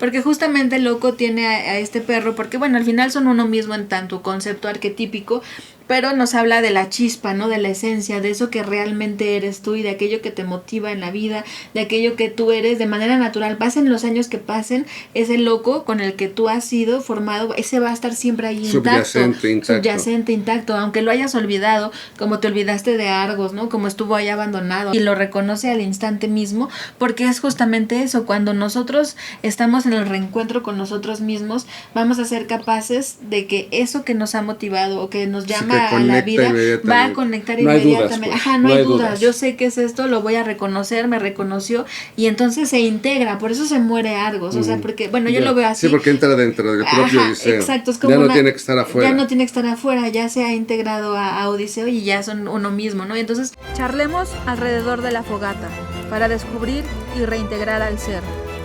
Porque justamente Loco tiene a este perro, porque bueno, al final son uno mismo en tanto concepto arquetípico, pero nos habla de la chispa, ¿no? De la esencia, de eso que realmente eres tú y de aquello que te motiva en la vida, de aquello que tú eres de manera natural. Pasen los años que pasen, ese Loco con el que tú has sido formado, ese va a estar siempre ahí subyacente intacto, aunque lo hayas olvidado, como te olvidaste de Argos, ¿no? Como estuvo ahí abandonado y lo reconoce al instante mismo, porque es justamente eso, cuando nosotros estamos en el reencuentro con nosotros mismos, vamos a ser capaces de que eso que nos ha motivado o que nos llama a la vida va a conectar inmediatamente. Dudas, pues. Ajá, no hay dudas. Yo sé que es esto, lo voy a reconocer, me reconoció y entonces se integra. Por eso se muere Argos. O sea, porque, bueno, yo lo veo así. Sí, porque entra dentro del propio Odiseo. Exacto, es como ya no tiene que estar afuera. Ya no tiene que estar afuera, ya se ha integrado a Odiseo y ya son uno mismo, ¿no? Entonces, charlemos alrededor de la fogata para descubrir y reintegrar al ser.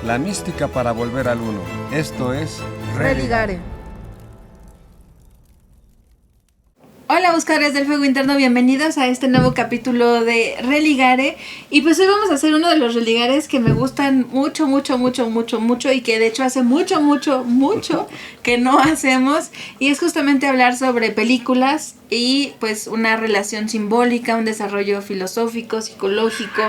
La mística para volver al uno. Esto es Religare. Hola buscadores del fuego interno, bienvenidos a este nuevo capítulo de Religare. Y pues hoy vamos a hacer uno de los religares que me gustan mucho y que de hecho hace mucho que no hacemos. Y es justamente hablar sobre películas y pues una relación simbólica, un desarrollo filosófico, psicológico,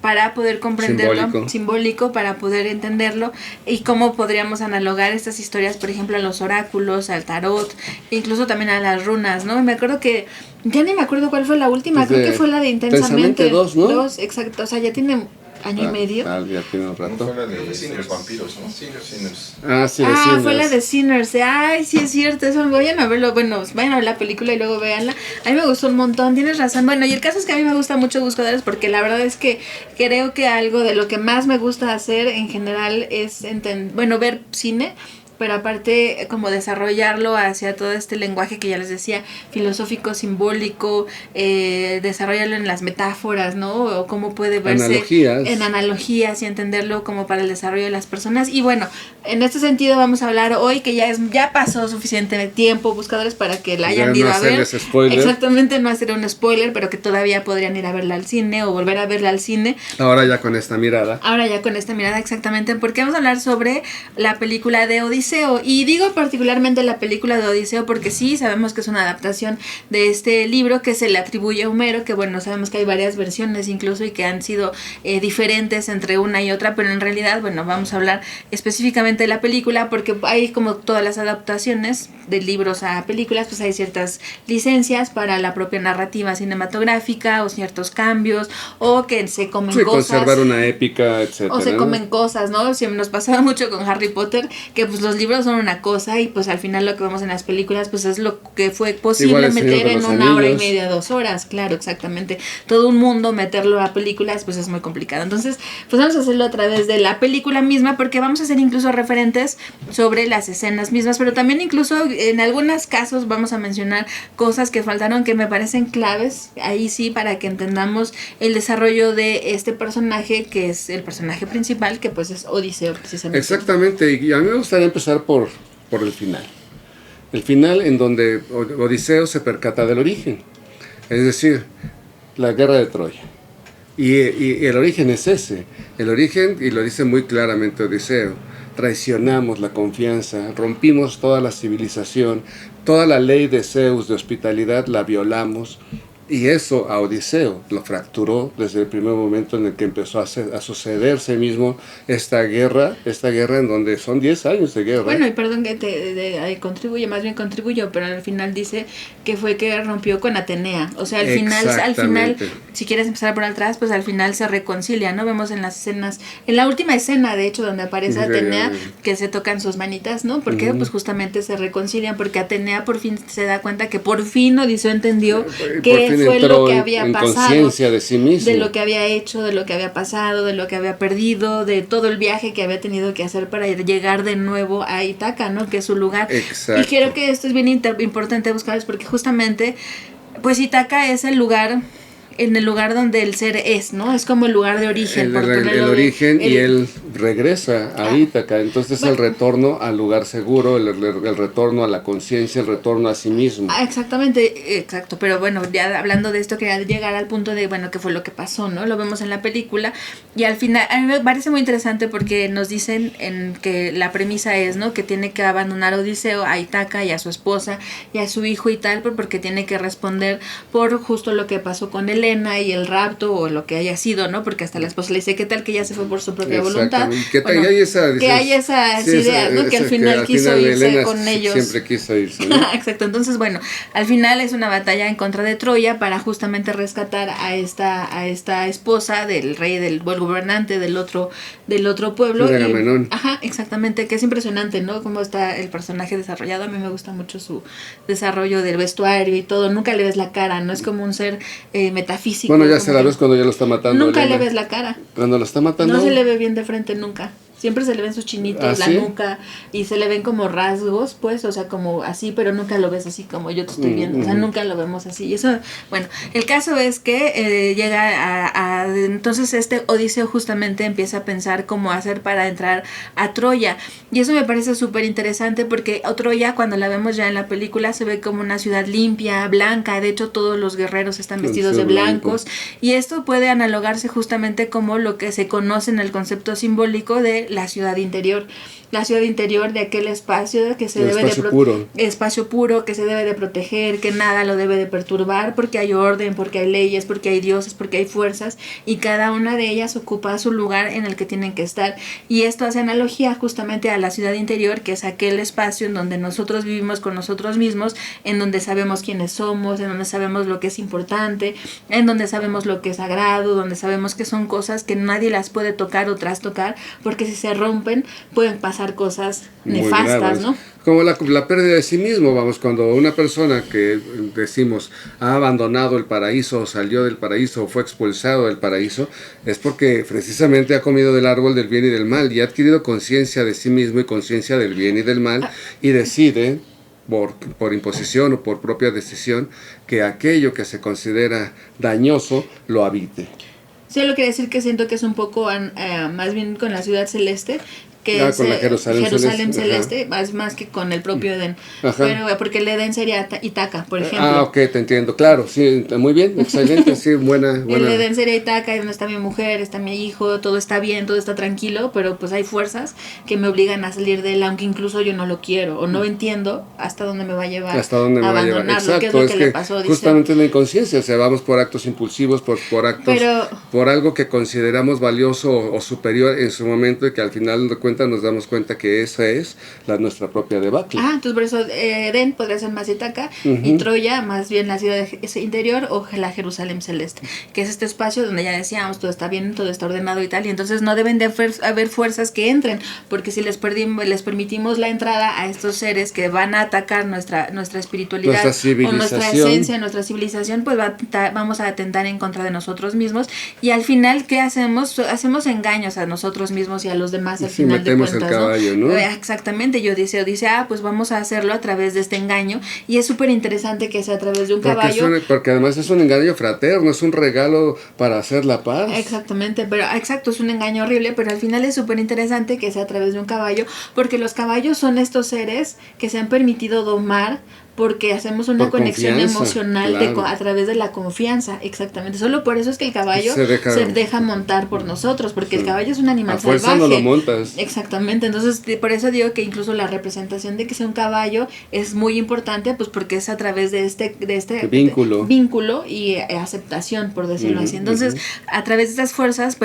para poder comprenderlo, simbólico para poder entenderlo y cómo podríamos analogar estas historias, por ejemplo, a los oráculos, al tarot, incluso también a las runas, ¿no? Me acuerdo que, ya ni me acuerdo cuál fue la última, creo que fue la de Intensamente 2, ¿no? 2, exacto, o sea, ya tiene año y medio. Ya tiene un rato. Fue la de Sinners Vampiros, ¿no? Sinners. Sinners. Fue la de Sinners. Ay, sí es cierto, eso vayan a verlo, bueno, vayan a ver la película y luego véanla. A mí me gustó un montón, tienes razón. Bueno, y el caso es que a mí me gusta mucho Buscadores porque la verdad es que creo que algo de lo que más me gusta hacer en general es ver cine, pero aparte como desarrollarlo hacia todo este lenguaje que ya les decía, filosófico, simbólico, desarrollarlo en las metáforas, ¿no? O cómo puede verse en analogías y entenderlo como para el desarrollo de las personas. Y bueno, en este sentido vamos a hablar hoy que ya pasó suficiente tiempo, buscadores, para que la hayan ido a ver. Spoiler. Exactamente, no hacer un spoiler, pero que todavía podrían ir a verla al cine o volver a verla al cine. Ahora ya con esta mirada, exactamente, porque vamos a hablar sobre la película de Odiseo. Y digo particularmente la película de Odiseo porque sí, sabemos que es una adaptación de este libro que se le atribuye a Homero, que bueno, sabemos que hay varias versiones incluso y que han sido diferentes entre una y otra, pero en realidad, bueno, vamos a hablar específicamente de la película porque hay, como todas las adaptaciones de libros a películas, pues hay ciertas licencias para la propia narrativa cinematográfica o ciertos cambios o que se comen cosas. Conservar una épica, etcétera. O se comen cosas, ¿no? Siempre nos pasaba mucho con Harry Potter, que pues los libros son una cosa y pues al final lo que vemos en las películas pues es lo que fue posible meter en una hora y media, 2 horas, claro, exactamente. Todo un mundo meterlo a películas pues es muy complicado. Entonces, pues vamos a hacerlo a través de la película misma porque vamos a hacer incluso referentes sobre las escenas mismas, pero también incluso en algunos casos vamos a mencionar cosas que faltaron que me parecen claves, ahí sí, para que entendamos el desarrollo de este personaje que es el personaje principal, que pues es Odiseo precisamente. Exactamente, y a mí me gustaría empezar por el final. El final en donde Odiseo se percata del origen, es decir, la guerra de Troya. Y el origen es ese, el origen, y lo dice muy claramente Odiseo: traicionamos la confianza, rompimos toda la civilización, toda la ley de Zeus de hospitalidad la violamos. Y eso a Odiseo lo fracturó desde el primer momento en el que empezó a sucederse mismo esta guerra en donde son 10 años de guerra. Bueno, y perdón que contribuyo, pero al final dice que fue que rompió con Atenea. O sea, al final, si quieres empezar por atrás, pues al final se reconcilia, ¿no? Vemos en las escenas, en la última escena, de hecho, donde aparece Atenea, que se tocan sus manitas, ¿no? Porque pues justamente se reconcilian, porque Atenea por fin se da cuenta que por fin Odiseo entendió que fue lo que había pasado, de sí mismo, de lo que había hecho, de lo que había pasado, de lo que había perdido, de todo el viaje que había tenido que hacer para llegar de nuevo a Ítaca, ¿no? Que es su lugar. Exacto. Y creo que esto es bien importante buscarles porque justamente pues Ítaca es el lugar en el lugar donde el ser es, ¿no? Es como el lugar de origen. El origen y él regresa a Ítaca, entonces el retorno al lugar seguro, el retorno a la conciencia, el retorno a sí mismo. Exactamente, exacto, pero bueno, ya hablando de esto, quería llegar al punto de, bueno, qué fue lo que pasó, ¿no? Lo vemos en la película y al final, a mí me parece muy interesante porque nos dicen que la premisa es, ¿no? Que tiene que abandonar Odiseo a Ítaca y a su esposa y a su hijo y tal, porque tiene que responder por justo lo que pasó con Helena y el rapto o lo que haya sido, ¿no? Porque hasta la esposa le dice, ¿qué tal que ya se fue por su propia voluntad? Que bueno, hay esas ideas, ¿no? Que al final quiso irse Helena con ellos. Siempre quiso irse, ¿no? Exacto, entonces bueno, al final es una batalla en contra de Troya para justamente rescatar a esta esposa del rey, del gobernante del otro pueblo. De Agamenón. Ajá, exactamente, que es impresionante, ¿no? Cómo está el personaje desarrollado. A mí me gusta mucho su desarrollo del vestuario y todo. Nunca le ves la cara, no es como un ser metafísico. Bueno, ya se la ves cuando ya lo está matando. Nunca le ves la cara. Cuando lo está matando. No se le ve bien de frente nunca. Siempre se le ven sus chinitos, la ¿sí? nuca, y se le ven como rasgos, pues, o sea, como así, pero nunca lo ves así como yo te estoy viendo, o sea, nunca lo vemos así. Y eso, bueno, el caso es que llega entonces Odiseo justamente empieza a pensar cómo hacer para entrar a Troya. Y eso me parece súper interesante porque Troya, cuando la vemos ya en la película, se ve como una ciudad limpia, blanca, de hecho todos los guerreros están vestidos de blancos, y esto puede analogarse justamente como lo que se conoce en el concepto simbólico de la ciudad interior de aquel espacio que se debe espacio puro que se debe de proteger, que nada lo debe de perturbar, porque hay orden, porque hay leyes, porque hay dioses, porque hay fuerzas, y cada una de ellas ocupa su lugar en el que tienen que estar. Y esto hace analogía justamente a la ciudad interior, que es aquel espacio en donde nosotros vivimos con nosotros mismos, en donde sabemos quiénes somos, en donde sabemos lo que es importante, en donde sabemos lo que es sagrado, donde sabemos que son cosas que nadie las puede tocar o trastocar, porque si se rompen pueden pasar cosas nefastas, ¿no? Como la pérdida de sí mismo, vamos, cuando una persona que decimos ha abandonado el paraíso, o salió del paraíso, o fue expulsado del paraíso, es porque precisamente ha comido del árbol del bien y del mal, y ha adquirido conciencia de sí mismo y conciencia del bien y del mal, y decide, por imposición o por propia decisión, que aquello que se considera dañoso lo habite. Sí, lo quiere decir que siento que es un poco más bien con la ciudad celeste, que es con la Jerusalén celeste, más que con el propio Edén. Pero porque el Edén sería Ítaca, por ejemplo. Ok, te entiendo, claro, sí, muy bien, excelente, sí, buena. El Edén sería Ítaca, donde está mi mujer, está mi hijo, todo está bien, todo está tranquilo, pero pues hay fuerzas que me obligan a salir de él, aunque incluso yo no lo quiero, o no entiendo hasta dónde me va a llevar. Exacto, que es lo que le pasó, justamente la inconsciencia, o sea, vamos por actos impulsivos, por actos, por algo que consideramos valioso o superior en su momento, y que al final de cuentas nos damos cuenta que esa es nuestra propia debacle. Entonces por eso Edén podría ser más Ítaca, y Troya más bien la ciudad interior, o la Jerusalén celeste, que es este espacio donde ya decíamos todo está bien, todo está ordenado y tal, y entonces no deben de haber fuerzas que entren, porque si les permitimos la entrada a estos seres que van a atacar nuestra espiritualidad, o nuestra esencia, nuestra civilización, pues vamos a atentar en contra de nosotros mismos, y al final, ¿qué hacemos? Hacemos engaños a nosotros mismos y a los demás al final de cuentas, el caballo, ¿no? Exactamente, yo dice, pues vamos a hacerlo a través de este engaño, y es súper interesante que sea a través de un caballo. Porque además es un engaño fraterno, es un regalo para hacer la paz. Exactamente, es un engaño horrible, pero al final es súper interesante que sea a través de un caballo, porque los caballos son estos seres que se han permitido domar, porque hacemos una conexión emocional, claro, a través de la confianza, exactamente. Solo por eso es que el caballo se deja montar por nosotros, porque el caballo es un animal salvaje. A fuerza no lo montas. Exactamente, entonces por eso digo que incluso la representación de que sea un caballo es muy importante, pues porque es a través de este vínculo y aceptación, por decirlo así. Entonces, a través de estas fuerzas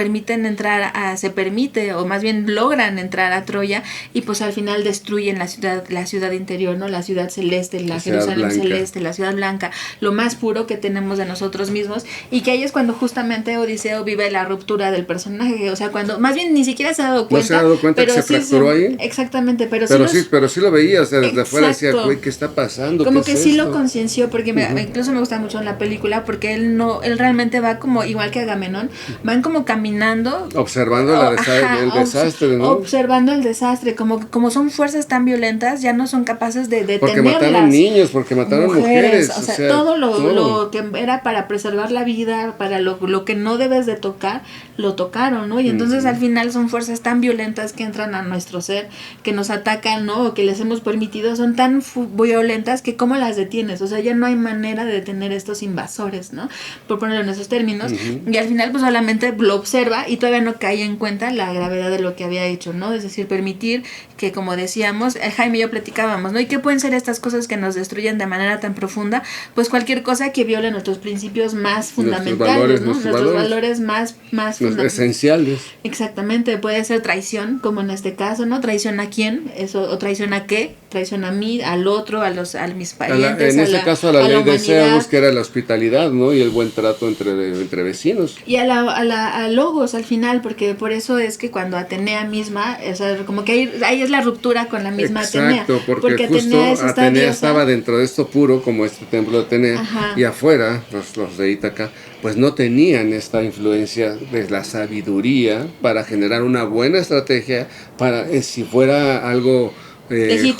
se permite, o más bien logran entrar a Troya, y pues al final destruyen la ciudad interior, ¿no? La ciudad celeste, la Jerusalén celeste, la ciudad blanca, lo más puro que tenemos de nosotros mismos, y que ahí es cuando justamente Odiseo vive la ruptura del personaje, o sea, cuando más bien ni siquiera se ha dado cuenta. No se ha dado cuenta pero que se fracturó ahí. Exactamente, pero sí lo veía, o sea, desde afuera decía, güey, ¿qué está pasando? Como que sí lo concienció, porque incluso me gusta mucho en la película, porque él realmente va como, igual que Agamenón, van como caminando. Observando el desastre, ¿no? Observando el desastre, como son fuerzas tan violentas, ya no son capaces de porque detenerlas. Mataron niños, niños, porque mataron mujeres. O sea, todo lo que era para preservar la vida, para lo que no debes de tocar, lo tocaron, ¿no? Y entonces al final son fuerzas tan violentas que entran a nuestro ser, que nos atacan, ¿no? O que les hemos permitido, son tan violentas que ¿cómo las detienes? O sea, ya no hay manera de detener estos invasores, ¿no? Por ponerlo en esos términos. Y al final pues solamente lo observa y todavía no cae en cuenta la gravedad de lo que había hecho, ¿no? Es decir, permitir que, como decíamos, Jaime y yo platicábamos, ¿no? ¿Y qué pueden ser estas cosas que nos destruyen de manera tan profunda? Pues cualquier cosa que viole nuestros principios más fundamentales, nuestros valores más fundamentales. Esenciales. Exactamente, puede ser traición, como en este caso, ¿no? ¿Traición a quién? Eso, o traición a qué, traición a mí, al otro, a mis parientes. En este caso a la ley de Zeus, que era la hospitalidad, ¿no? Y el buen trato entre vecinos. Y a Logos al final, porque por eso es que cuando Atenea misma, o sea, como que ahí es la ruptura con la misma Atenea. Exacto, porque justo Atenea estaba dentro de esto puro, como este templo de Atenea, ajá, y afuera, los de Ítaca, pues no tenían esta influencia de la sabiduría para generar una buena estrategia para, si fuera algo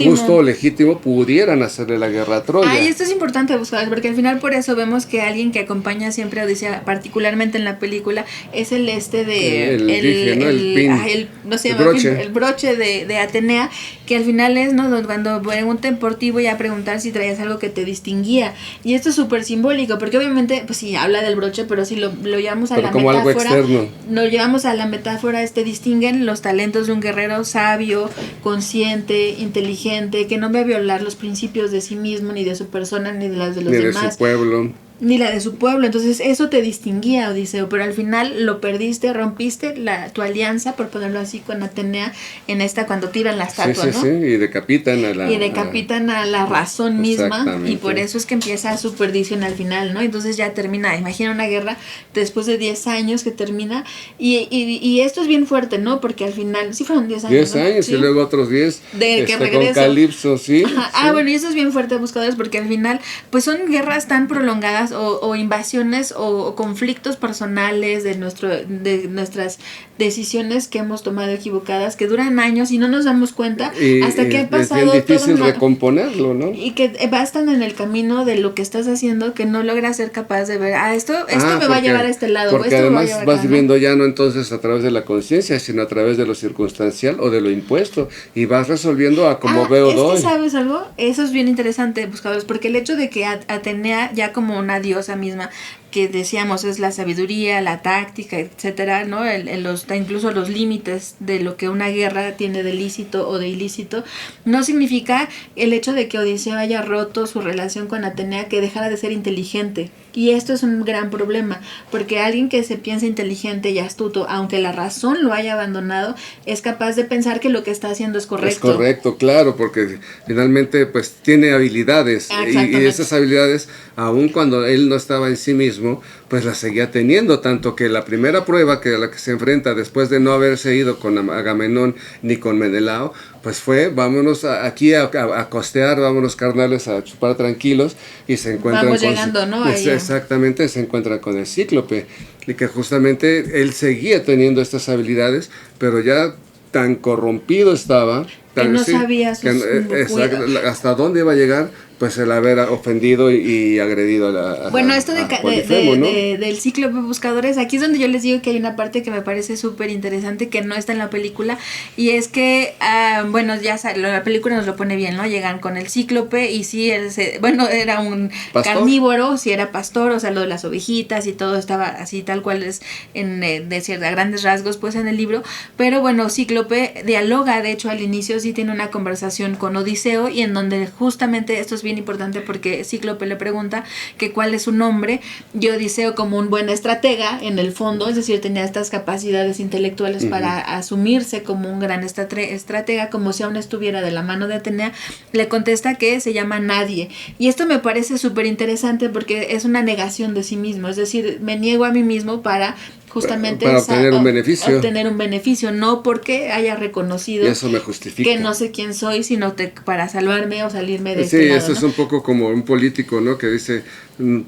justo o legítimo, pudieran hacerle la guerra a Troya. Y esto es importante buscar, porque al final por eso vemos que alguien que acompaña siempre a Odisea, particularmente en la película, es el broche de Atenea, que al final es, ¿no? Cuando pregunten por ti voy a preguntar si traías algo que te distinguía. Y esto es súper simbólico, porque obviamente, pues sí, habla del broche, pero si lo llevamos a la como metáfora, algo externo. Lo llevamos a la metáfora, distinguen los talentos de un guerrero sabio, consciente, inteligente, que no va a violar los principios de sí mismo, ni de su persona, ni de las de los demás. Ni de su pueblo. Ni la de su pueblo. Entonces eso te distinguía, Odiseo, pero al final lo perdiste, rompiste tu alianza, por ponerlo así, con Atenea en cuando tiran la estatua, ¿no? Sí, y decapitan a la razón misma, y por eso es que empieza su perdición al final, ¿no? Entonces ya termina, imagina una guerra después de 10 años que termina, y esto es bien fuerte, ¿no? Porque al final, sí fueron 10 años, 10 años, ¿sí? Y luego otros 10 que con Calipso, ¿sí? Ajá. Sí. Bueno, y eso es bien fuerte, buscadores, porque al final, pues son guerras tan prolongadas, o invasiones o conflictos personales de nuestras decisiones que hemos tomado equivocadas, que duran años y no nos damos cuenta hasta que ha pasado. Es bien difícil recomponerlo, ¿no? Y que vas tan en el camino de lo que estás haciendo que no logras ser capaz de ver, esto me va a llevar a este lado. Porque esto además vas viviendo ya no entonces a través de la conciencia, sino a través de lo circunstancial o de lo impuesto, y vas resolviendo a como veo doy. ¿Sabes algo? Eso es bien interesante, buscadores, porque el hecho de que Atenea, ya como una diosa misma, que decíamos es la sabiduría, la táctica, etcétera, ¿no? Incluso los límites de lo que una guerra tiene de lícito o de ilícito, no significa el hecho de que Odiseo haya roto su relación con Atenea que dejara de ser inteligente. Y esto es un gran problema, porque alguien que se piensa inteligente y astuto, aunque la razón lo haya abandonado, es capaz de pensar que lo que está haciendo es correcto. Es correcto, claro, porque finalmente pues tiene habilidades, y esas habilidades, aun cuando él no estaba en sí mismo, pues las seguía teniendo, tanto que la primera prueba a la que se enfrenta después de no haberse ido con Agamenón ni con Menelao, pues fue, vámonos aquí a costear, vámonos carnales a chupar tranquilos, y se encuentran llegando, ¿no? Exactamente, se encuentran con el Cíclope, y que justamente él seguía teniendo estas habilidades, pero ya tan corrompido estaba, que no sabía hasta dónde iba a llegar, pues el haber ofendido y agredido esto del Cíclope, buscadores, aquí es donde yo les digo que hay una parte que me parece súper interesante que no está en la película, y es que la película nos lo pone bien, ¿no? Llegan con el Cíclope, y sí, era un ¿pastor? Carnívoro, sí era pastor, o sea, lo de las ovejitas y todo estaba así tal cual es a grandes rasgos pues en el libro, pero bueno, Cíclope dialoga, de hecho al inicio sí tiene una conversación con Odiseo, y en donde justamente esto es bien importante, porque Cíclope le pregunta que cuál es su nombre, y Odiseo, como un buen estratega en el fondo, es decir, tenía estas capacidades intelectuales para asumirse como un gran estratega, como si aún estuviera de la mano de Atenea, le contesta que se llama Nadie, y esto me parece súper interesante porque es una negación de sí mismo, es decir, me niego a mí mismo para justamente para obtener un beneficio, no porque haya reconocido y eso me justifica que no sé quién soy, sino para salvarme o salirme de sí, este lado, eso, ¿no? Es un poco como un político, ¿no? Que dice,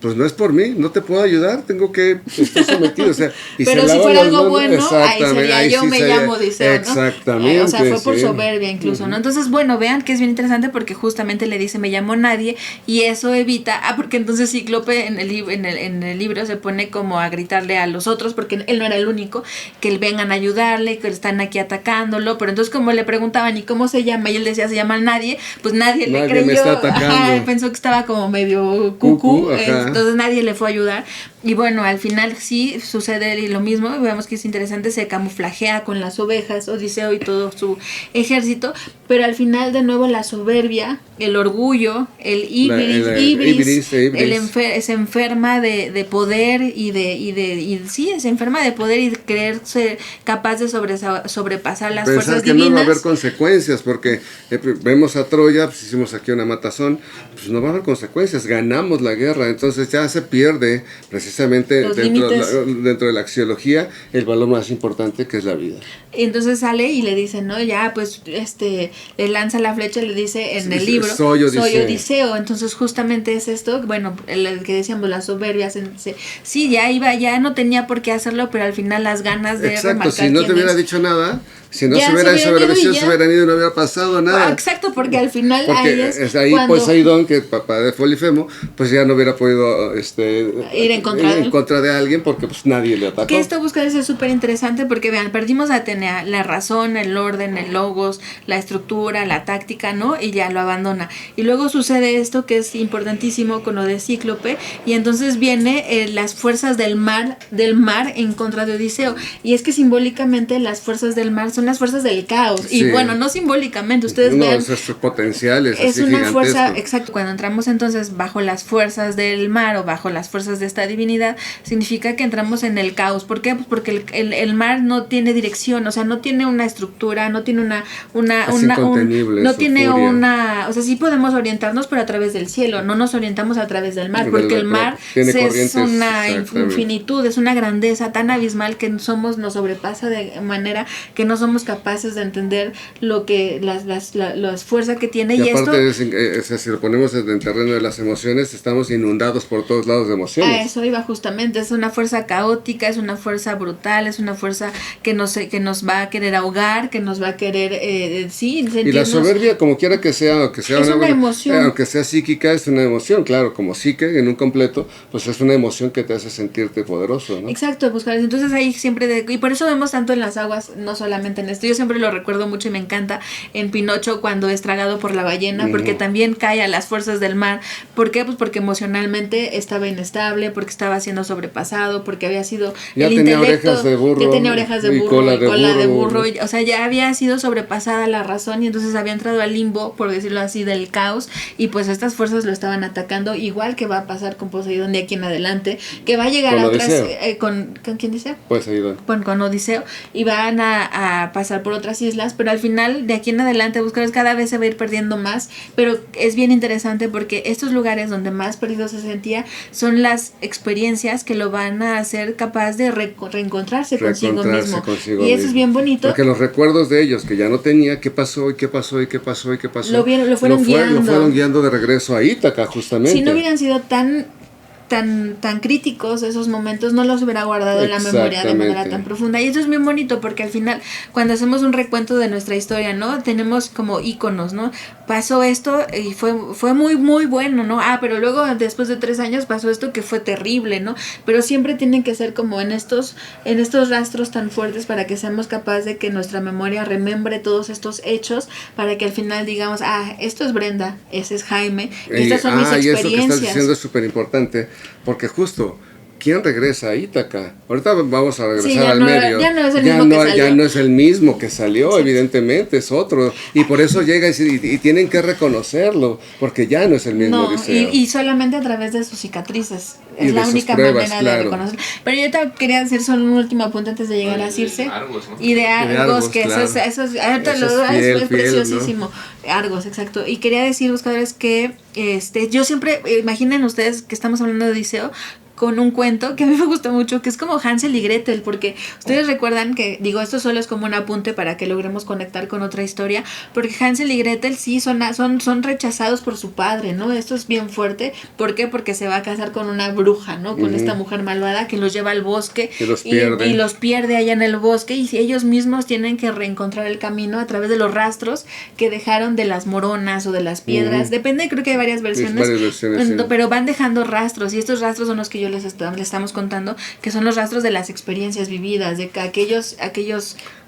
pues no es por mí, no te puedo ayudar, tengo que estar sometido, o sea, y pero se si lava fuera las algo manos, bueno, ahí sería ahí yo sí me sería, llamo Odiseo, ¿no? exactamente, O sea, fue por sí. soberbia incluso, ¿no? Entonces, bueno, vean que es bien interesante porque justamente le dice me llamo nadie y eso evita, porque entonces Cíclope en el libro se pone como a gritarle a los otros, porque él no era el único, que vengan a ayudarle, que están aquí atacándolo, pero entonces como le preguntaban, ¿y cómo se llama? Y él decía, se llama nadie, pues nadie le creyó, me está atacando. pensó que estaba como medio cucú, ajá. entonces nadie le fue a ayudar, y bueno, al final sí sucede lo mismo, vemos que es interesante, se camuflajea con las ovejas, Odiseo y todo su ejército, pero al final de nuevo la soberbia, el orgullo, el ibris, se enferma de poder se enferma de poder y de creerse capaz de sobrepasar las fuerzas que divinas. no va a haber consecuencias, porque vemos a Troya, pues hicimos aquí una matazón, pues no va a haber consecuencias, ganamos la guerra, entonces ya se pierde precisamente dentro de la axiología el valor más importante, que es la vida. Entonces sale y le dice, ¿no? Ya, pues, le lanza la flecha y le dice en el libro, soy Odiseo. Entonces justamente es esto, bueno, el que decíamos, las soberbias, sí, ya no tenía por qué hacerlo, pero al final las ganas de remarcar si no te hubiera dicho nada, si no se hubiera desobedecido, se hubieran ido y no hubiera pasado nada. Exacto, porque al final ahí cuando Poseidón, que papá de Polifemo, pues ya no hubiera podido ir en contra de alguien, porque pues nadie le atacó. Que esto buscar es súper interesante porque vean, perdimos a Atenea, la razón, el orden, el logos, la estructura, la táctica, ¿no? Y ya lo abandona. Y luego sucede esto que es importantísimo con lo de Cíclope, y entonces viene las fuerzas del mar en contra de Odiseo. Y es que simbólicamente las fuerzas del mar son las fuerzas del caos. Sí. Y bueno, no simbólicamente, ustedes vean. Potenciales. Es una fuerza, exacto. Cuando entramos entonces bajo las fuerzas del mar o bajo las fuerzas de esta divinidad, significa que entramos en el caos. ¿Por qué? Pues porque el mar no tiene dirección, o sea, no tiene una estructura, no tiene no tiene o sea, sí podemos orientarnos, pero a través del cielo, no nos orientamos a través del mar, porque el mar es una infinitud, es una grandeza tan abismal que nos sobrepasa de manera que no somos capaces de entender lo que las fuerzas que tiene. Y aparte, si lo ponemos en el terreno de las emociones, estamos inundados por todos lados de emociones. A eso iba justamente, es una fuerza caótica, es una fuerza brutal, es una fuerza que nos va a querer ahogar, que nos va a querer, Y la soberbia, como quiera que sea, es una emoción. Aunque sea psíquica, es una emoción, claro, como psique en un completo, pues es una emoción que te hace sentirte poderoso, ¿no? Exacto, buscar. Entonces ahí siempre, y por eso vemos tanto en las aguas, no solamente en esto, yo siempre lo recuerdo mucho y me encanta en Pinocho cuando es tragado por la ballena, porque también cae a las fuerzas del mar. ¿Por qué? Pues porque emocionalmente estaba inestable, porque estaba siendo sobrepasado, porque había sido ya el tenía intelecto, orejas de burro, ya tenía orejas de burro, cola de burro, o sea, ya había sido sobrepasada la razón y entonces había entrado al limbo, por decirlo así, del caos, y pues estas fuerzas lo estaban atacando, igual que va a pasar con Poseidón de aquí en adelante, que va a llegar a otras, ¿con quién dice? Poseidón. Con Odiseo, y van a pasar por otras islas, pero al final de aquí en adelante buscar cada vez se va a ir perdiendo más, pero es bien interesante porque estos lugares donde más perdido se sentía son las experiencias que lo van a hacer capaz de reencontrarse consigo mismo, y eso es bien bonito, porque los recuerdos de ellos que ya no tenía, qué pasó lo fueron guiando de regreso a Ítaca, justamente. Si no hubieran sido tan críticos esos momentos, no los hubiera guardado en la memoria de manera tan profunda, y eso es bien bonito porque al final cuando hacemos un recuento de nuestra historia, ¿no? Tenemos como íconos, ¿no? Pasó esto y fue muy muy bueno, ¿no? Pero luego después de 3 años pasó esto que fue terrible, ¿no? Pero siempre tienen que ser como en estos rastros tan fuertes para que seamos capaces de que nuestra memoria remembre todos estos hechos, para que al final digamos, esto es Brenda, ese es Jaime, y estas son mis experiencias. Y eso que estás diciendo es súper importante, porque justo, ¿quién regresa a Ítaca? Ahorita vamos a regresar al Medio. Ya no es el mismo que salió. Ya no es el mismo que salió, sí. Evidentemente, es otro. Y por eso llega y tienen que reconocerlo, porque ya no es el mismo Odiseo. Y solamente a través de sus cicatrices. Es la única manera de reconocerlo. Pero yo te quería decir solo un último apunte antes de llegar a Circe. Argos, ¿no? Y de Argos, que claro. eso es preciosísimo. ¿No? Argos, exacto. Y quería decir, buscadores, que yo siempre, imaginen ustedes que estamos hablando de Odiseo, con un cuento que a mí me gusta mucho, que es como Hansel y Gretel, porque ustedes recuerdan que, digo, esto solo es como un apunte para que logremos conectar con otra historia, porque Hansel y Gretel sí son rechazados por su padre, ¿no? Esto es bien fuerte. ¿Por qué? Porque se va a casar con una bruja, ¿no? Con esta mujer malvada que los lleva al bosque y los pierde allá en el bosque, y si ellos mismos tienen que reencontrar el camino a través de los rastros que dejaron de las moronas o de las piedras, depende, creo que hay varias versiones, sí. Pero van dejando rastros, y estos rastros son los que yo les estamos contando, que son los rastros de las experiencias vividas, de que aquellos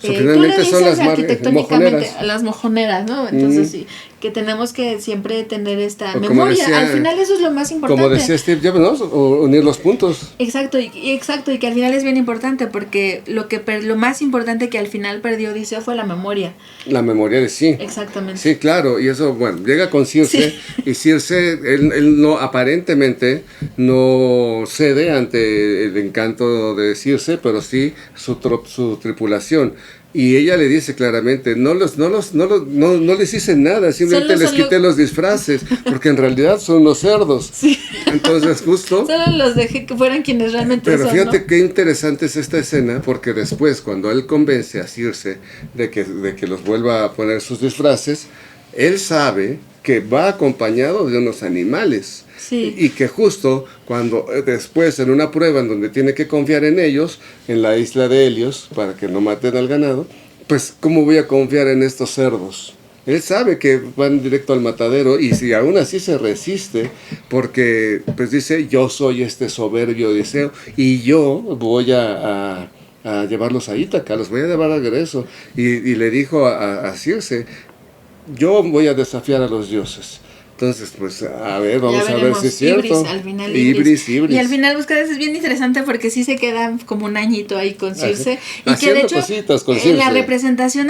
tú le dices son las arquitectónicamente mojoneras. las mojoneras, ¿no? Entonces sí, que tenemos que siempre tener esta O memoria, al final eso es lo más importante. Como decía Steve Jobs, ¿no? Unir los puntos. Exacto, y que al final es bien importante, porque lo más importante que al final perdió Odiseo fue la memoria. La memoria de sí. Exactamente. Sí, claro, y eso, bueno, llega con Circe, y Circe, él no, aparentemente no cede ante el encanto de Circe, pero sí su tripulación. Y ella le dice claramente, no les hice nada, simplemente les quité los disfraces, porque en realidad son los cerdos. Sí. Entonces justo... Solo los dejé que fueran quienes realmente son, pero fíjate, ¿no? qué interesante es esta escena, porque después, cuando él convence a Circe de que los vuelva a poner sus disfraces, él sabe que va acompañado de unos animales. Sí. Y que justo cuando después en una prueba en donde tiene que confiar en ellos, en la isla de Helios, para que no maten al ganado, pues ¿cómo voy a confiar en estos cerdos? Él sabe que van directo al matadero, y si aún así se resiste, porque pues dice, yo soy este soberbio Odiseo y yo voy a llevarlos a Ítaca, los voy a llevar a regreso. Y le dijo a Circe, yo voy a desafiar a los dioses. Entonces, pues, a ver, vamos a ver si es cierto. Ibris, al final Ibris. Y al final, ustedes, es bien interesante porque sí se queda como un añito ahí con Circe. Y que de hecho, en la representación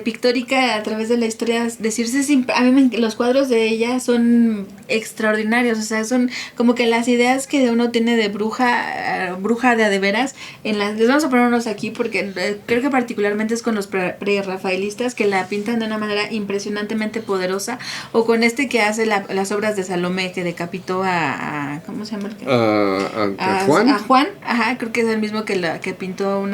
pictórica a través de la historia de Circe, a mí los cuadros de ella son extraordinarios. O sea, son como que las ideas que uno tiene de bruja de a de veras. Les vamos a poner unos aquí porque creo que particularmente es con los pre-rafaelistas, que la pintan de una manera impresionantemente poderosa, o con este que hace las obras de Salomé, que decapitó a ¿cómo se llama? A Juan. A Juan, ajá, creo que es el mismo que pintó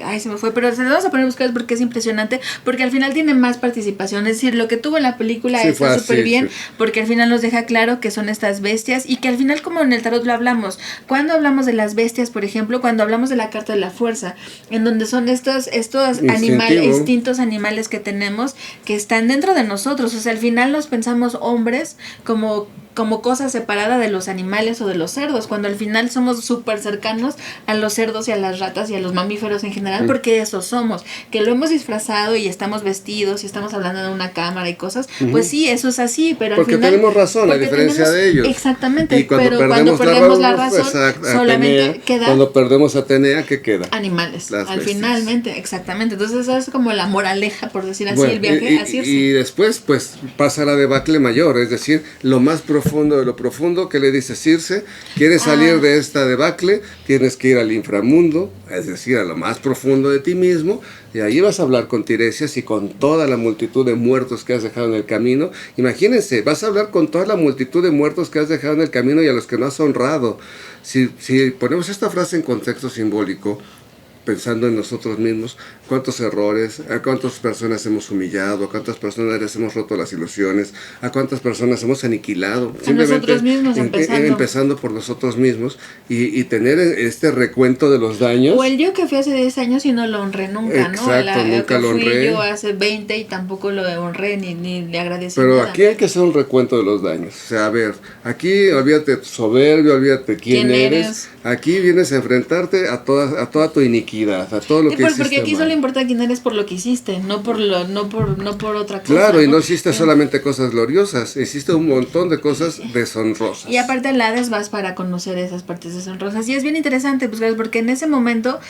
ay, se me fue, pero se lo vamos a poner a buscar porque es impresionante, porque al final tiene más participación, es decir, lo que tuvo en la película está súper bien, porque al final nos deja claro que son estas bestias, y que al final, como en el tarot lo hablamos, cuando hablamos de las bestias, por ejemplo, cuando hablamos de la carta de la fuerza, en donde son estos instintos animales que tenemos, que están dentro de nosotros, o sea, al final nos pensamos hombres como cosa separada de los animales o de los cerdos, cuando al final somos súper cercanos a los cerdos y a las ratas y a los mamíferos en general, porque eso somos, que lo hemos disfrazado y estamos vestidos y estamos hablando de una cámara y cosas, pues sí, eso es así, pero porque al final tenemos razón, a diferencia de ellos. Exactamente, y cuando perdemos la razón, solamente queda... Cuando perdemos a Atenea, ¿qué queda? Animales, finalmente, exactamente. Entonces esa es como la moraleja, por decir así, el viaje a Circe. Y después, pues, pasa la debacle mayor, es decir, lo más profundo de lo profundo, que le dice Circe, quieres salir de esta debacle, tienes que ir al inframundo, es decir, a lo más profundo de ti mismo, y ahí vas a hablar con Tiresias y con toda la multitud de muertos que has dejado en el camino. Imagínense, vas a hablar con toda la multitud de muertos que has dejado en el camino y a los que no has honrado. Si ponemos esta frase en contexto simbólico, pensando en nosotros mismos, cuántos errores, a cuántas personas hemos humillado, a cuántas personas les hemos roto las ilusiones, a cuántas personas hemos aniquilado, a nosotros mismos, empezando por nosotros mismos, y tener este recuento de los daños. O el yo que fui hace 10 años y no lo honré nunca, exacto, ¿no? Nunca lo honré. Yo hace 20 y tampoco lo honré ni le agradecí. Pero nada. Aquí hay que hacer un recuento de los daños. O sea, a ver, aquí olvídate tu soberbio, olvídate quién eres. Aquí vienes a enfrentarte a toda tu iniquidad, a todo lo que hiciste porque aquí mal. solo importa quién eres por lo que hiciste, no por otra cosa. Claro, y no hiciste solamente cosas gloriosas, hiciste un montón de cosas deshonrosas. Y aparte al Hades vas para conocer esas partes deshonrosas. Y es bien interesante, pues, porque en ese momento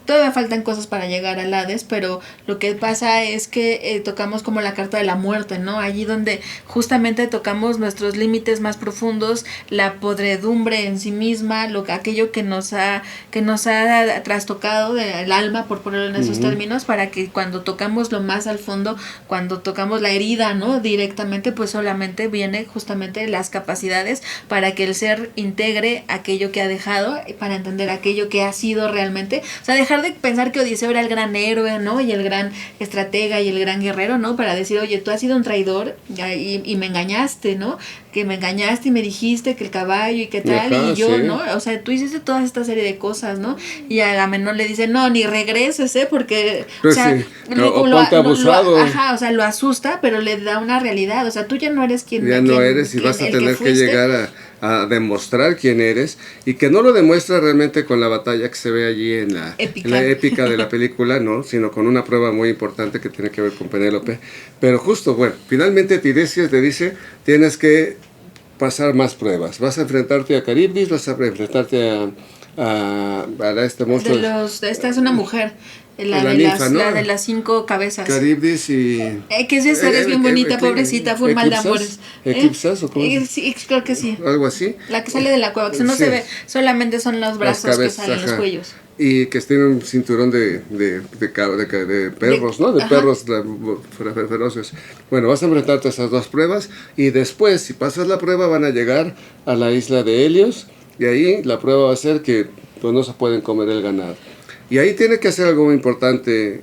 todavía faltan cosas para llegar al Hades, pero lo que pasa es que tocamos como la carta de la muerte, ¿no? Allí donde justamente tocamos nuestros límites más profundos, la podredumbre en sí misma, aquello que nos ha trastocado del alma, por ponerlo en esos términos, para que cuando tocamos lo más al fondo, cuando tocamos la herida, ¿no? Directamente, pues solamente viene justamente las capacidades para que el ser integre aquello que ha dejado, para entender aquello que ha sido realmente, o sea, dejar de pensar que Odiseo era el gran héroe, ¿no? Y el gran estratega y el gran guerrero, ¿no? Para decir, oye, tú has sido un traidor y me engañaste, ¿no? Que me engañaste y me dijiste que el caballo y qué tal, ajá, y yo, sí. ¿no? O sea, tú hiciste toda esta serie de cosas, ¿no? Y a Agamenón le dice, no, ni regreses, porque, Pues o sea, sí, o ponte abusado. ajá, o sea, lo asusta, pero le da una realidad, o sea, tú ya no eres Ya no eres y vas a tener que llegar a demostrar quién eres, y que no lo demuestra realmente con la batalla que se ve allí en la épica de la película, no, sino con una prueba muy importante que tiene que ver con Penélope. Pero justo, bueno, finalmente Tiresias le dice, tienes que pasar más pruebas, vas a enfrentarte a Caribdis, vas a enfrentarte a este monstruo. Esta es una mujer, la de las 5 cabezas. Caribdis y... que esa historia es bien bonita, pobrecita, fue un mal de amores. ¿Eclipsas o cómo es? Sí, creo que sí. Algo así. La que sale de la cueva, que no se ve, solamente son los brazos que salen, los cuellos. Y que tiene un cinturón de perros, ¿no? De perros feroces. Bueno, vas a enfrentarte a esas dos pruebas, y después, si pasas la prueba, van a llegar a la isla de Helios, y ahí la prueba va a ser que pues, no se pueden comer el ganado. Y ahí tiene que hacer algo muy importante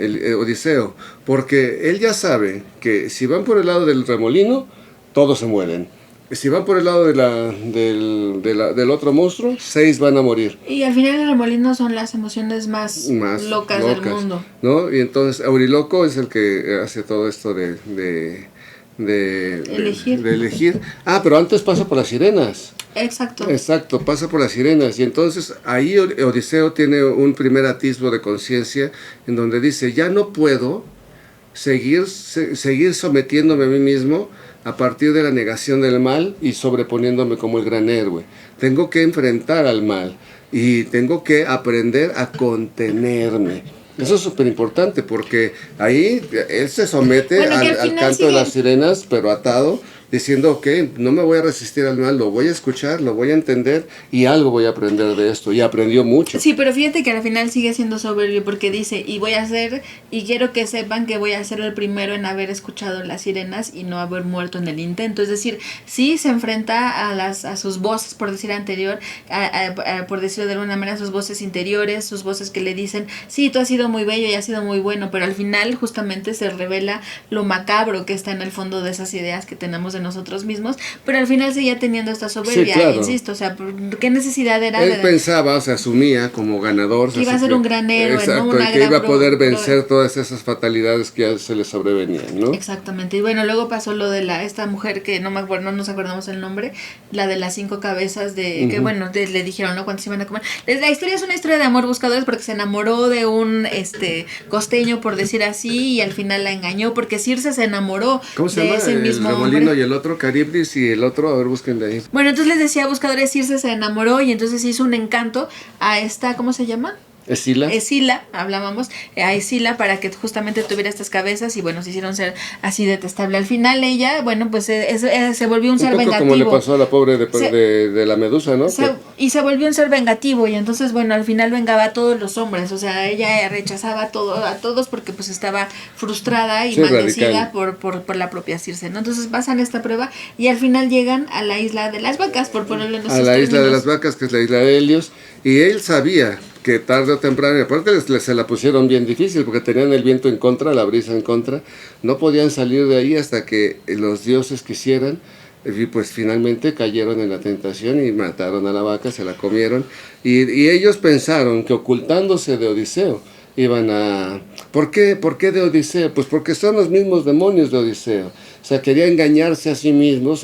el Odiseo, porque él ya sabe que si van por el lado del remolino, todos se mueren. Si van por el lado del otro monstruo, 6 van a morir. Y al final el remolino son las emociones más locas del mundo, ¿no? Y entonces Euriloco es el que hace todo esto de elegir. Ah, pero antes pasa por las sirenas. Exacto, pasa por las sirenas. Y entonces ahí Odiseo tiene un primer atisbo de conciencia en donde dice, ya no puedo seguir sometiéndome a mí mismo a partir de la negación del mal y sobreponiéndome como el gran héroe. Tengo que enfrentar al mal y tengo que aprender a contenerme. Eso es súper importante, porque ahí él se somete al canto de las sirenas, pero atado, diciendo, ok, no me voy a resistir al mal, lo voy a escuchar, lo voy a entender, y algo voy a aprender de esto, y aprendió mucho. Sí, pero fíjate que al final sigue siendo soberbio, porque dice, y quiero que sepan que voy a ser el primero en haber escuchado las sirenas y no haber muerto en el intento. Es decir, sí se enfrenta a sus voces, por decir anterior, por decirlo de alguna manera, sus voces interiores, sus voces que le dicen, sí, tú has sido muy bello y has sido muy bueno, pero al final justamente se revela lo macabro que está en el fondo de esas ideas que tenemos de nosotros mismos, pero al final seguía teniendo esta soberbia, sí, claro. Insisto, o sea, ¿qué necesidad era? Él pensaba, o sea, asumía como ganador, que iba a ser un gran héroe, exacto, ¿no? que iba a poder vencer todas esas fatalidades que ya se le sobrevenían, ¿no? Exactamente, y bueno, luego pasó lo de esta mujer que no nos acordamos el nombre, la de las 5 cabezas que bueno, le dijeron, ¿no? Cuántos iban a comer. La historia es una historia de amor buscadores, porque se enamoró de un costeño, por decir así, y al final la engañó, porque Circe se enamoró de ese mismo remolino hombre. Y el otro Caribdis y el otro, a ver, búsquenle ahí. Bueno, entonces les decía, buscadores, Circe se enamoró y entonces hizo un encanto a esta, ¿cómo se llama? Escila, hablábamos, a Escila, para que justamente tuviera estas cabezas, y bueno, se hicieron ser así detestable. Al final ella, bueno, pues se volvió un ser vengativo. Como le pasó a la pobre de la Medusa, ¿no? Y se volvió un ser vengativo, y entonces, bueno, al final vengaba a todos los hombres, o sea, ella rechazaba a todos porque pues estaba frustrada y maldecida por la propia Circe, ¿no? Entonces pasan esta prueba y al final llegan a la isla de las vacas, por ponerlo en esos términos. Isla de las vacas, que es la isla de Helios, y él sabía que tarde o temprano, y aparte se la pusieron bien difícil porque tenían el viento en contra, la brisa en contra, no podían salir de ahí hasta que los dioses quisieran, y pues finalmente cayeron en la tentación y mataron a la vaca, se la comieron, y ellos pensaron que ocultándose de Odiseo iban a... ¿Por qué de Odiseo? Pues porque son los mismos demonios de Odiseo. O sea, quería engañarse a sí mismo,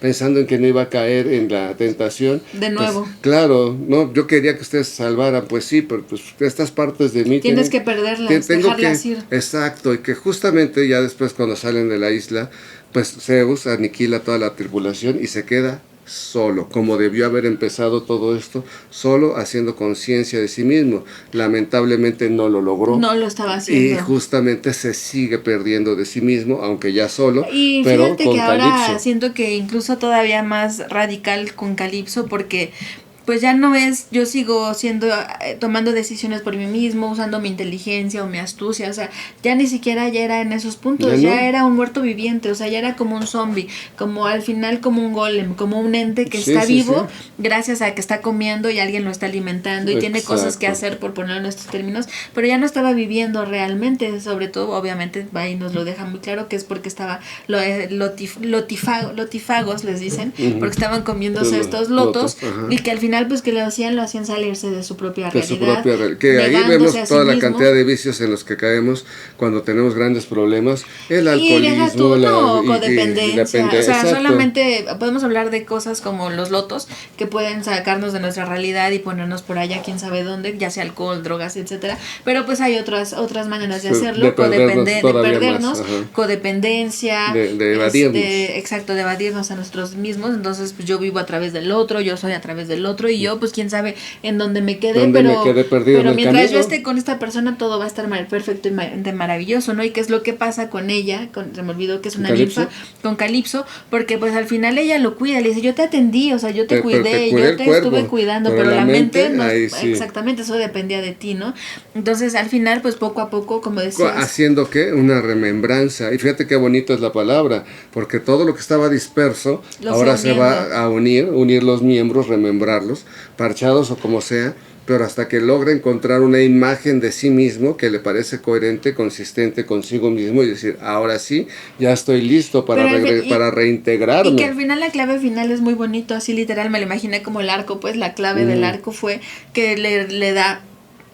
pensando en que no iba a caer en la tentación. De nuevo. Pues, claro, no, yo quería que ustedes salvaran, pues sí, pero pues estas partes de mí... Tienes que perderlas, dejarlas ir. Exacto, y que justamente ya después cuando salen de la isla, pues Zeus aniquila toda la tripulación y se queda solo, como debió haber empezado todo esto, solo haciendo conciencia de sí mismo. Lamentablemente no lo logró. No lo estaba haciendo. Y justamente se sigue perdiendo de sí mismo, aunque ya solo, Y pero fíjate con que ahora Calipso. siento que incluso todavía más radical con Calipso, porque pues ya no es, yo sigo tomando decisiones por mí mismo, usando mi inteligencia o mi astucia, o sea, ya ni siquiera ya era en esos puntos, Ya no. ya era un muerto viviente, o sea, ya era como un zombie, como al final como un golem, como un ente que Sí, está sí, vivo sí. gracias a que está comiendo y alguien lo está alimentando y tiene cosas que Exacto. hacer, por ponerlo en estos términos, pero ya no estaba viviendo realmente, sobre todo, obviamente, ahí nos lo deja muy claro que es porque estaba lotifagos, les dicen, Ujú. porque estaban comiéndose Los estos lotos, ajá. y que al final pues que lo hacían salirse de su propia De su realidad, propia que ahí negándose vemos a sí toda la mismo. cantidad de vicios en los que caemos cuando tenemos grandes problemas, el Y deja alcoholismo, tú, no, y codependencia, o sea, exacto. solamente podemos hablar de cosas como los lotos que pueden sacarnos de nuestra realidad y ponernos por allá quién sabe dónde, ya sea alcohol, drogas, etcétera, pero pues hay otras maneras de Sí, hacerlo, de perdernos de todavía perdernos, más, ajá. codependencia, De evadirnos. exacto, de evadirnos a nosotros mismos. Entonces pues yo vivo a través del otro, yo soy a través del otro, y yo pues quién sabe en dónde me quedé, Donde me quedé perdido en pero el mientras camino. yo esté con esta persona todo va a estar perfecto y maravilloso, ¿no? Y qué es lo que pasa con ella, se me olvidó que es una ¿Calipso? ninfa, con Calipso, porque pues al final ella lo cuida, le dice, yo te atendí, o sea, yo te Pero te cuidé, cuidé yo el te cuerpo, estuve cuidando, pero pero la la mente mente, no, ahí sí. exactamente, eso dependía de ti, ¿no? Entonces al final pues poco a poco, como decías, Haciendo ¿qué? Una remembranza. Y fíjate qué bonito es la palabra, porque todo lo que estaba disperso Lo ahora fue se va a unir los miembros, remembrarlos, parchados o como sea, pero hasta que logra encontrar una imagen de sí mismo que le parece coherente, consistente consigo mismo y decir, ahora sí, ya estoy listo para, para reintegrarme. Y que al final la clave final es muy bonito, así literal me lo imaginé como el arco, pues la clave del arco fue que le da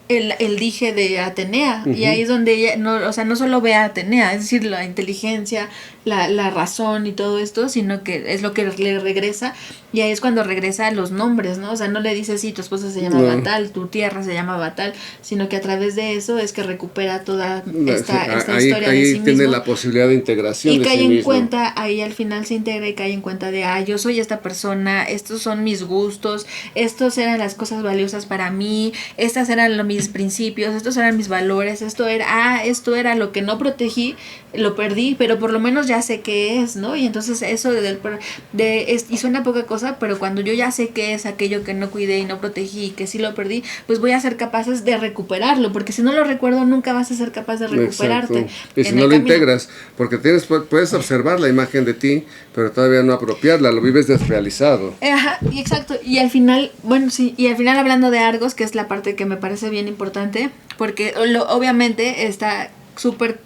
el dije de Atenea, y ahí es donde ella no, o sea, no solo ve a Atenea, es decir, la inteligencia, la razón y todo esto, sino que es lo que le regresa, y ahí es cuando regresa a los nombres, ¿no? O sea, no le dice sí, tu esposa se llamaba tal, tu tierra se llamaba tal, sino que a través de eso es que recupera toda esta historia de sí mismo. Ahí tiene la posibilidad de integración Y de cae sí en mismo. cuenta, ahí al final se integra y cae en cuenta de, yo soy esta persona, estos son mis gustos, estos eran las cosas valiosas para mí, estas eran mis principios, estos eran mis valores, esto era lo que no protegí, lo perdí, pero por lo menos ya sé qué es, ¿no? Y entonces eso y suena poca cosa, pero cuando yo ya sé qué es aquello que no cuidé y no protegí y que sí lo perdí, pues voy a ser capaces de recuperarlo, porque si no lo recuerdo nunca vas a ser capaz de recuperarte. Exacto. Y si no lo integras, porque puedes observar la imagen de ti, pero todavía no apropiarla, lo vives desrealizado. Ajá, y exacto, y al final, bueno, sí, y al final hablando de Argos, que es la parte que me parece bien importante, porque obviamente está súper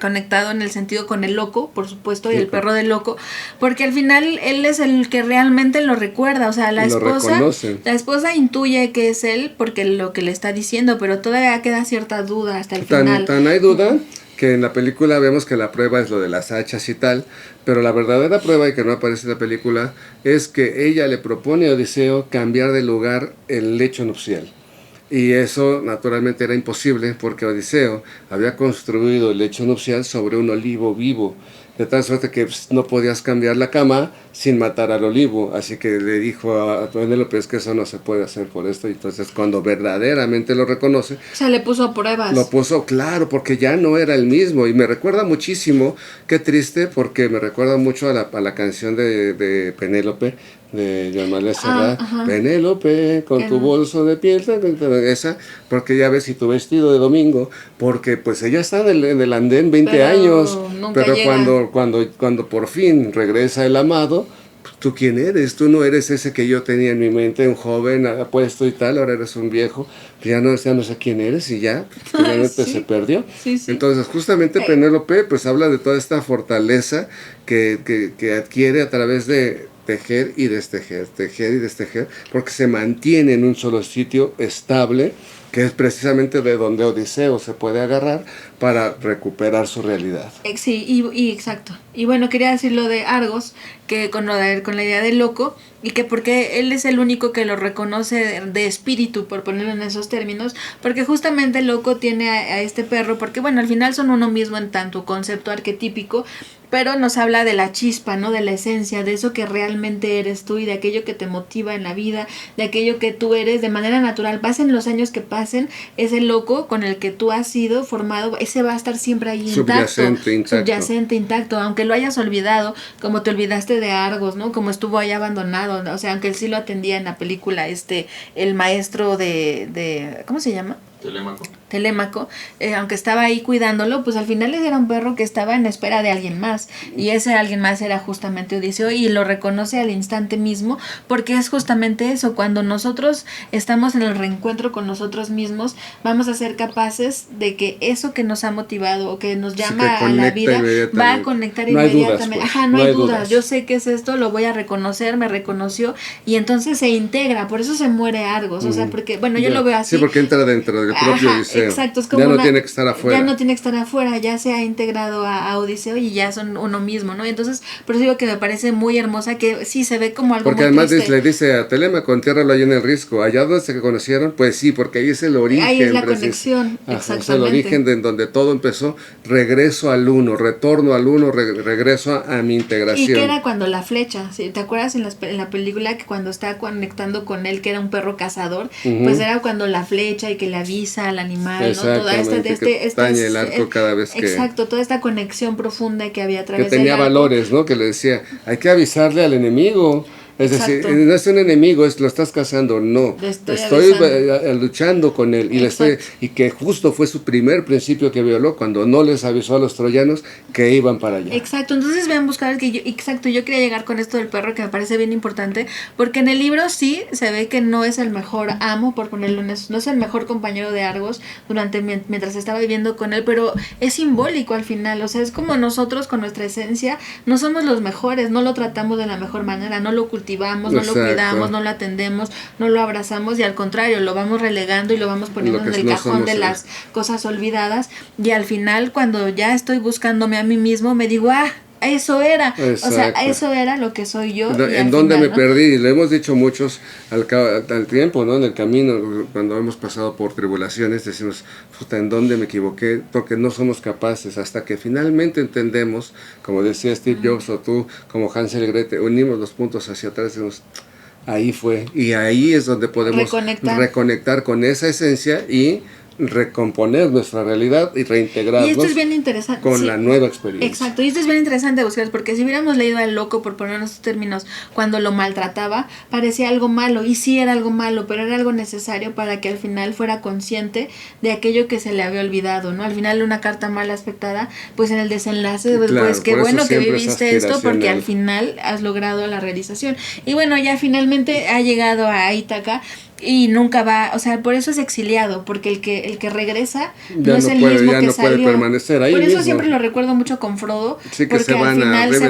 conectado en el sentido con el loco, por supuesto, y el perro del loco, porque al final él es el que realmente lo recuerda, o sea, la esposa intuye que es él porque lo que le está diciendo, pero todavía queda cierta duda hasta el final. Tan hay duda que en la película vemos que la prueba es lo de las hachas y tal, pero la verdadera prueba, y que no aparece en la película, es que ella le propone a Odiseo cambiar de lugar el lecho nupcial. Y eso naturalmente era imposible porque Odiseo había construido el lecho nupcial sobre un olivo vivo, de tal suerte que no podías cambiar la cama sin matar al olivo. Así que le dijo a Penélope, es que eso no se puede hacer por esto. Y entonces cuando verdaderamente lo reconoce, o sea, le puso a pruebas. Lo puso, claro, porque ya no era el mismo. Y me recuerda muchísimo, qué triste, porque me recuerda mucho a la canción de Penélope, de Joan Manuel Serrat. Penélope, con tu bolso de piel, esa, porque ya ves, y tu vestido de domingo, porque pues ella está en el andén 20 años, pero cuando por fin regresa el amado, ¿tú quién eres? Tú no eres ese que yo tenía en mi mente, un joven apuesto y tal, ahora eres un viejo, ya no sé quién eres, y ya finalmente se perdió. Sí, sí. Entonces justamente Penélope pues habla de toda esta fortaleza que adquiere a través de tejer y destejer, porque se mantiene en un solo sitio estable, que es precisamente de donde Odiseo se puede agarrar para recuperar su realidad. Sí, y exacto. Y bueno, quería decir lo de Argos, que con la idea del loco, y que porque él es el único que lo reconoce de espíritu, por ponerlo en esos términos, porque justamente el loco tiene a este perro, porque bueno, al final son uno mismo en tanto concepto arquetípico, pero nos habla de la chispa, ¿no? De la esencia, de eso que realmente eres tú y de aquello que te motiva en la vida, de aquello que tú eres de manera natural. Pasen los años que pasen, ese loco con el que tú has sido formado, ese va a estar siempre ahí subyacente, intacto, aunque lo hayas olvidado, como te olvidaste de Argos, ¿no? Como estuvo ahí abandonado, o sea, aunque él sí lo atendía en la película, el maestro de ¿cómo se llama? Telémaco, aunque estaba ahí cuidándolo, pues al final era un perro que estaba en espera de alguien más, y ese alguien más era justamente Odiseo, y lo reconoce al instante mismo, porque es justamente eso, cuando nosotros estamos en el reencuentro con nosotros mismos, vamos a ser capaces de que eso que nos ha motivado o que nos llama a la vida, va a conectar inmediatamente. Dudas, pues. No hay dudas, yo sé que es esto, lo voy a reconocer, me reconoció, y entonces se integra, por eso se muere Argos, o sea, porque, bueno, yo lo veo así. Sí, porque entra dentro del propio Odiseo. Exacto, es como ya no tiene que estar afuera. Ya no tiene que estar afuera, ya se ha integrado a Odiseo y ya son uno mismo, ¿no? Entonces, por eso digo que me parece muy hermosa, que sí se ve como algo porque muy además triste. le dice a Telémaco, entiérralo ahí en el risco. Allá donde se conocieron, pues sí, porque ahí es el origen. Ahí es la conexión, exactamente. Es el origen de donde todo empezó. Regreso al uno, retorno al uno, regreso a mi integración. Y que era cuando la flecha, ¿sí? ¿Te acuerdas en la película que cuando está conectando con él, que era un perro cazador? Pues era cuando la flecha y que le avisa al animal, ¿no? Toda el arco cada vez que... Exacto, toda esta conexión profunda que había a través que tenía del arco. valores, ¿no? Que le decía, hay que avisarle al enemigo. Es Exacto. decir, no es un enemigo, lo estás cazando, no. Estoy luchando con él. Y que justo fue su primer principio que violó cuando no les avisó a los troyanos que iban para allá. Exacto, entonces vean buscar que yo quería llegar con esto del perro, que me parece bien importante, porque en el libro sí se ve que no es el mejor amo, por ponerlo en eso, no es el mejor compañero de Argos mientras estaba viviendo con él, pero es simbólico al final, o sea, es como nosotros con nuestra esencia, no somos los mejores, no lo tratamos de la mejor manera, no lo cultivamos, no lo cuidamos, no lo atendemos, no lo abrazamos, y al contrario, lo vamos relegando y lo vamos poniendo en el cajón de las cosas olvidadas, y al final cuando ya estoy buscándome a mí mismo, me digo, eso era. Exacto. O sea, eso era lo que soy yo. En donde me perdí, y lo hemos dicho muchos al tiempo, ¿no? En el camino, cuando hemos pasado por tribulaciones, decimos, puta, ¿en dónde me equivoqué? Porque no somos capaces, hasta que finalmente entendemos, como decía Steve Jobs o tú, como Hansel y Gretel, unimos los puntos hacia atrás y decimos, ahí fue. Y ahí es donde podemos reconectar con esa esencia y recomponer nuestra realidad y reintegrarnos. Y esto es bien interesante con la nueva experiencia. Exacto, y esto es bien interesante buscar, porque si hubiéramos leído al loco, por poner esos términos, cuando lo maltrataba, parecía algo malo, y sí era algo malo, pero era algo necesario para que al final fuera consciente de aquello que se le había olvidado, ¿no? Al final una carta mal aspectada, pues en el desenlace, pues qué bueno que viviste esto, porque al final has logrado la realización. Y bueno, ya finalmente ha llegado a Ítaca, y nunca va, o sea, por eso es exiliado, porque el que regresa ya no es el mismo que salió. Puede permanecer ahí. Por eso mismo. Siempre lo recuerdo mucho con Frodo, sí, que porque se van al final se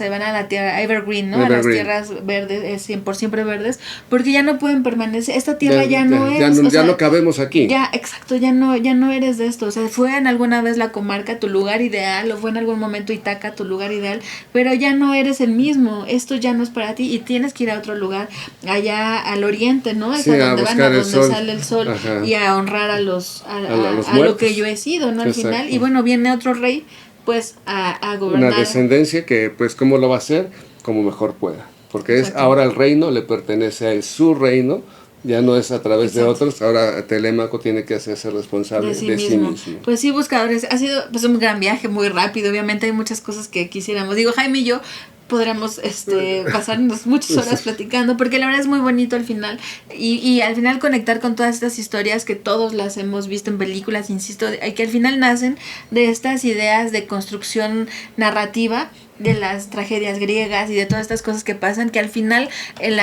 van a ¿no? la tierra Evergreen, ¿no? A las tierras verdes, por siempre verdes, porque ya no pueden permanecer, esta tierra ya no es. Ya no cabemos aquí. Ya, exacto, ya no eres de esto, o sea, fue en alguna vez la comarca tu lugar ideal, o fue en algún momento Ítaca tu lugar ideal, pero ya no eres el mismo, esto ya no es para ti, y tienes que ir a otro lugar, allá al oriente, ¿no? Es a donde van, a donde sale el sol. Ajá. Y a honrar a lo que yo he sido, ¿no? Al Exacto. final, y bueno, viene otro rey, pues, a gobernar. Una descendencia que, pues, ¿cómo lo va a hacer? Como mejor pueda. Porque ahora el reino le pertenece a él, su reino, ya no es a través de otros, ahora Telémaco tiene que hacerse responsable de sí mismo. Pues sí, buscadores, ha sido pues un gran viaje, muy rápido, obviamente hay muchas cosas que quisiéramos. Digo, Jaime y yo podremos pasarnos muchas horas platicando, porque la verdad es muy bonito al final, y al final conectar con todas estas historias que todos las hemos visto en películas, insisto, que al final nacen de estas ideas de construcción narrativa de las tragedias griegas y de todas estas cosas que pasan, que al final en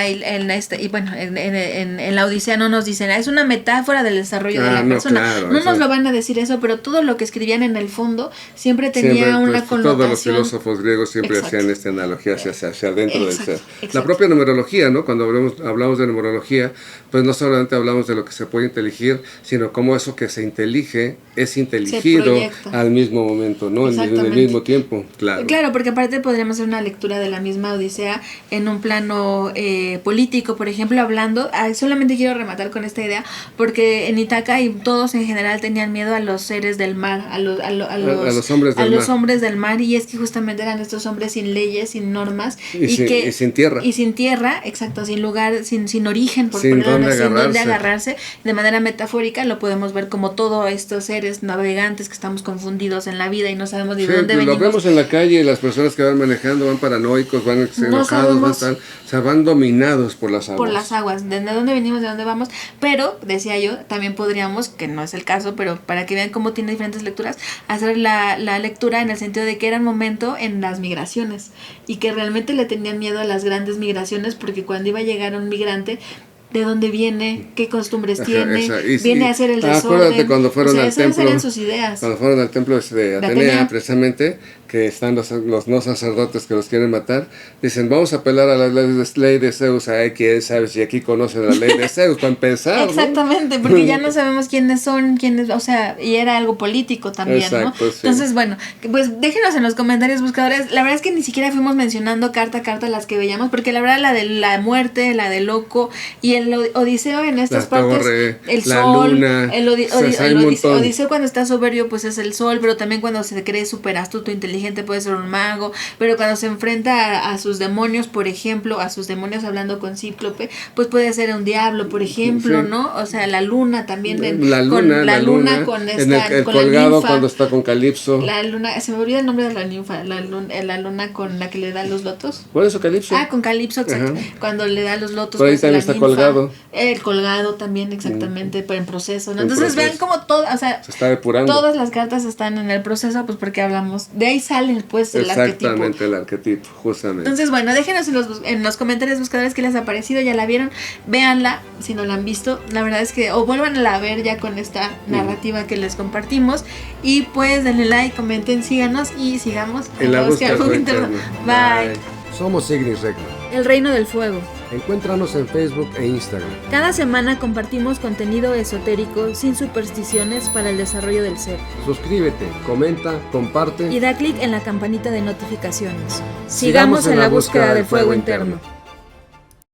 la Odisea no nos dicen, es una metáfora del desarrollo de la persona. Claro, no nos lo van a decir eso, pero todo lo que escribían en el fondo siempre tenía una connotación. Todos los filósofos griegos siempre hacían esta analogía hacia adentro del ser. La propia numerología, ¿no? Cuando hablamos de numerología, pues no solamente hablamos de lo que se puede inteligir, sino cómo eso que se intelige es inteligido al mismo momento, ¿no? En el mismo tiempo, Claro, porque aparte podríamos hacer una lectura de la misma Odisea en un plano político, por ejemplo, hablando, solamente quiero rematar con esta idea, porque en Ítaca y todos en general tenían miedo a los seres del mar, a los hombres del mar, y es que justamente eran estos hombres sin leyes, sin normas, y sin tierra, exacto, sin lugar, sin origen, sin dónde agarrarse. De manera metafórica lo podemos ver como todos estos seres navegantes que estamos confundidos en la vida y no sabemos de dónde venimos. Lo vemos en la calle, las personas que van manejando van paranoicos, van enojados, van dominados por las aguas. Por las aguas, de dónde venimos, de dónde vamos, pero decía yo, también podríamos, que no es el caso, pero para que vean cómo tiene diferentes lecturas, hacer la lectura en el sentido de que era un momento en las migraciones y que realmente le tenían miedo a las grandes migraciones, porque cuando iba a llegar un migrante, de dónde viene, qué costumbres tiene, viene a hacer el desorden. Acuérdate cuando fueron al templo, eran sus ideas. Cuando fueron al templo de Atenea, precisamente, que están los no sacerdotes que los quieren matar, dicen, vamos a apelar a la ley de Zeus. Ay, quién sabe si aquí conocen la ley de Zeus, para empezar. Exactamente, ¿no? Porque ya no sabemos quiénes son, o sea, y era algo político también, exacto, ¿no? Sí. Entonces, bueno, pues déjenos en los comentarios, buscadores. La verdad es que ni siquiera fuimos mencionando carta a carta las que veíamos, porque la verdad la de la muerte, la de Loco y el Odiseo en estas partes, torre, el la sol, luna, el Odiseo cuando está soberbio pues es el sol, pero también cuando se cree súper astuto, inteligente puede ser un mago, pero cuando se enfrenta a sus demonios, por ejemplo, a sus demonios hablando con Cíclope, pues puede ser un diablo, por ejemplo, sí, ¿no? O sea, la luna también, la luna con esta, el colgado la ninfa, cuando está con Calipso. La luna, se me olvida el nombre de la ninfa, la luna con la que le da los lotos. ¿Cuál es su Calipso? Con Calipso, exacto. Ajá. Cuando le da los lotos. Por ahí también está ninfa, colgado. El colgado también, exactamente, pero en proceso, ¿no? Entonces vean como todo, o sea, se está depurando. Todas las cartas están en el proceso, pues porque hablamos, de ahí sale pues el arquetipo. Exactamente, el arquetipo, justamente. Entonces, bueno, déjenos en los comentarios, buscadores, qué les ha parecido, ya la vieron, véanla, si no la han visto, la verdad es que, o vuélvanla a ver ya con esta narrativa que les compartimos, y pues denle like, comenten, síganos y sigamos en la búsqueda del fuego interno. Bye. Somos Ignis Recta, el reino del fuego. Encuéntranos en Facebook e Instagram. Cada semana compartimos contenido esotérico sin supersticiones para el desarrollo del ser. Suscríbete, comenta, comparte y da clic en la campanita de notificaciones. Sigamos en la búsqueda del fuego interno.